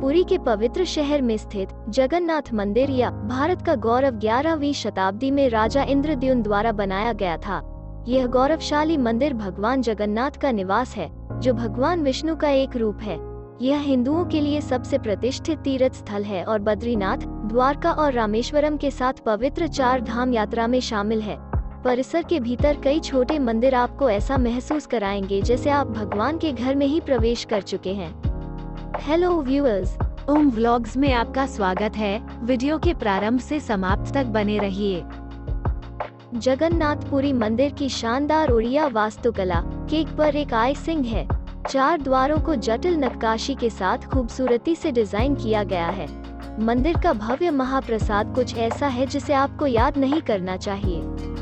पुरी के पवित्र शहर में स्थित जगन्नाथ मंदिर या भारत का गौरव 11वीं शताब्दी में राजा इंद्रद्युम्न द्वारा बनाया गया था। यह गौरवशाली मंदिर भगवान जगन्नाथ का निवास है, जो भगवान विष्णु का एक रूप है। यह हिंदुओं के लिए सबसे प्रतिष्ठित तीर्थ स्थल है और बद्रीनाथ, द्वारका और रामेश्वरम के साथ पवित्र 4 धाम यात्रा में शामिल है। परिसर के भीतर कई छोटे मंदिर आपको ऐसा महसूस कराएंगे जैसे आप भगवान के घर में ही प्रवेश कर चुके हैं। हेलो व्यूअर्स, ओम व्लॉग्स में आपका स्वागत है। वीडियो के प्रारंभ से समाप्त तक बने रहिए। जगन्नाथपुरी मंदिर की शानदार उड़िया वास्तुकला केक पर एक आइसिंग है। 4 द्वारों को जटिल नक्काशी के साथ खूबसूरती से डिजाइन किया गया है। मंदिर का भव्य महाप्रसाद कुछ ऐसा है जिसे आपको याद नहीं करना चाहिए।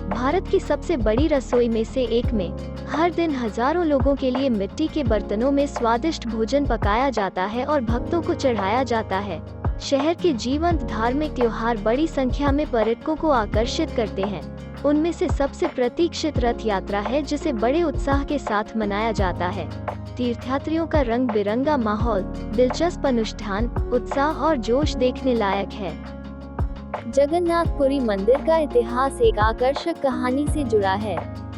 भारत की सबसे बड़ी रसोई में से एक में हर दिन हजारों लोगों के लिए मिट्टी के बर्तनों में स्वादिष्ट भोजन पकाया जाता है और भक्तों को चढ़ाया जाता है। शहर के जीवंत धार्मिक त्योहार बड़ी संख्या में पर्यटकों को आकर्षित करते हैं। उनमें से सबसे प्रतीक्षित रथ यात्रा है, जिसे बड़े उत्साह के साथ मनाया जाता है। तीर्थयात्रियों का रंग बिरंगा माहौल, दिलचस्प अनुष्ठान, उत्साह और जोश देखने लायक है। जगन्नाथपुरी मंदिर का इतिहास एक आकर्षक कहानी से जुड़ा है।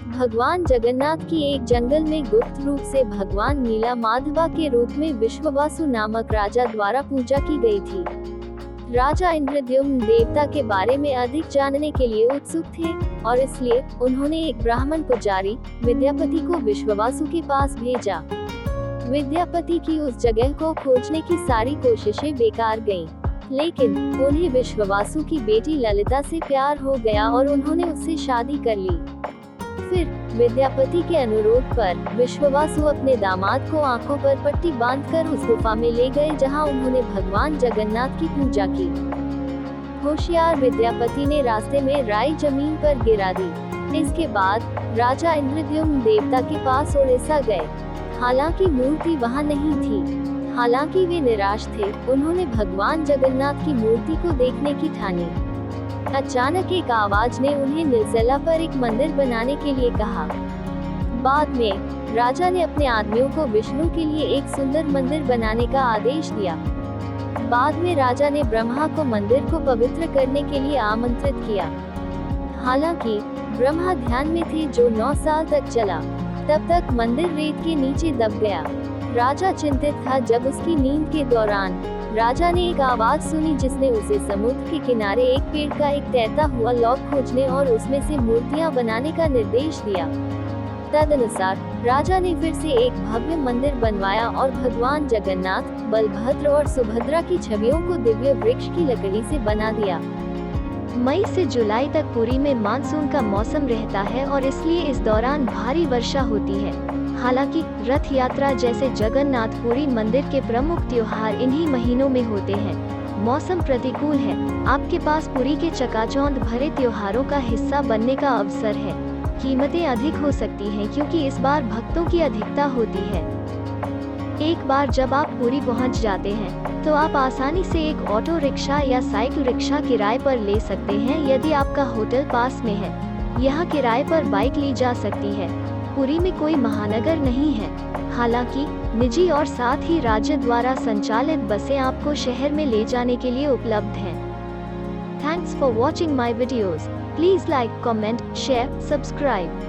भगवान जगन्नाथ की एक जंगल में गुप्त रूप से भगवान नीला माधवा के रूप में विश्ववासु नामक राजा द्वारा पूजा की गई थी। राजा इंद्रद्युम्न देवता के बारे में अधिक जानने के लिए उत्सुक थे और इसलिए उन्होंने एक ब्राह्मण पुजारी विद्यापति को विश्ववासु के पास भेजा। विद्यापति की उस जगह को खोजने की सारी कोशिशें बेकार गईं, लेकिन उन्हें विश्ववासु की बेटी ललिता से प्यार हो गया और उन्होंने उससे शादी कर ली। फिर विद्यापति के अनुरोध पर विश्ववासु अपने दामाद को आंखों पर पट्टी बांधकर उस गुफा में ले गए, जहां उन्होंने भगवान जगन्नाथ की पूजा की। होशियार विद्यापति ने रास्ते में राई जमीन पर गिरा दी। इसके बाद राजा इंद्रद्युम्न देवता के पास उड़ीसा गए। हालांकि मूर्ति वहां नहीं थी। हालांकि वे निराश थे, उन्होंने भगवान जगन्नाथ की मूर्ति को देखने की ठानी। अचानक एक आवाज ने उन्हें निर्जला पर एक मंदिर बनाने के लिए कहा। बाद में राजा ने अपने आदमियों को विष्णु के लिए एक सुंदर मंदिर बनाने का आदेश दिया। बाद में राजा ने ब्रह्मा को मंदिर को पवित्र करने के लिए आमंत्रित किया। हालांकि ब्रह्मा ध्यान में थे, जो 9 साल तक चला। तब तक मंदिर रेत के नीचे दब गया। राजा चिंतित था जब उसकी नींद के दौरान राजा ने एक आवाज सुनी, जिसने उसे समुद्र के किनारे एक पेड़ का एक तैरता हुआ लॉक खोजने और उसमें से मूर्तियां बनाने का निर्देश दिया। तदनुसार राजा ने फिर से एक भव्य मंदिर बनवाया और भगवान जगन्नाथ, बलभद्र और सुभद्रा की छवियों को दिव्य वृक्ष की लकड़ी से बना दिया। मई से जुलाई तक पुरी में मानसून का मौसम रहता है और इसलिए इस दौरान भारी वर्षा होती है। हालांकि रथ यात्रा जैसे जगन्नाथपुरी मंदिर के प्रमुख त्योहार इन्हीं महीनों में होते हैं। मौसम प्रतिकूल है, आपके पास पुरी के चकाचौंध भरे त्योहारों का हिस्सा बनने का अवसर है। कीमतें अधिक हो सकती हैं क्योंकि इस बार भक्तों की अधिकता होती है। एक बार जब आप पुरी पहुंच जाते हैं तो आप आसानी से एक ऑटो रिक्शा या साइकिल रिक्शा किराए पर ले सकते हैं यदि आपका होटल पास में है। यहाँ किराए पर बाइक ली जा सकती है। पुरी में कोई महानगर नहीं है, हालांकि निजी और साथ ही राज्य द्वारा संचालित बसें आपको शहर में ले जाने के लिए उपलब्ध हैं। Thanks for watching my videos. Please like, comment, share, subscribe.